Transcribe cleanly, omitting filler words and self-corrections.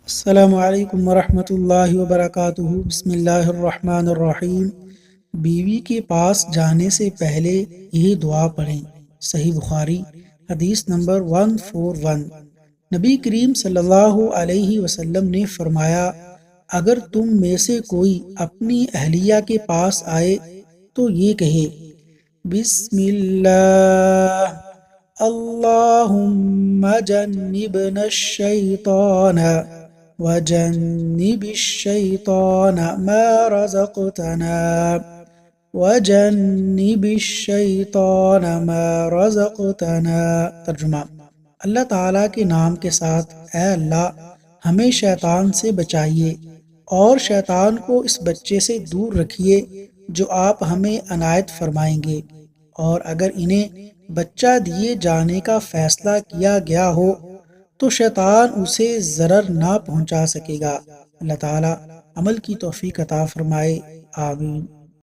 السلام علیکم ورحمۃ اللہ وبرکاتہ۔ بسم اللہ الرحمن الرحیم۔ بیوی کے پاس جانے سے پہلے یہ دعا پڑھیں۔ صحیح بخاری حدیث نمبر 141۔ نبی کریم صلی اللہ علیہ وسلم نے فرمایا، اگر تم میں سے کوئی اپنی اہلیہ کے پاس آئے تو یہ کہے، بسم اللہ اللہم جنبنا الشیطان وجنب الشیطان ما رزقتنا وجنب الشیطان ما رزقتنا۔ ترجمہ: اللہ تعالیٰ کے نام کے ساتھ، اے اللہ ہمیں شیطان سے بچائیے اور شیطان کو اس بچے سے دور رکھیے جو آپ ہمیں عنایت فرمائیں گے، اور اگر انہیں بچہ دیے جانے کا فیصلہ کیا گیا ہو تو شیطان اسے ضرر نہ پہنچا سکے گا۔ اللہ تعالیٰ عمل کی توفیق عطا فرمائے، آمین۔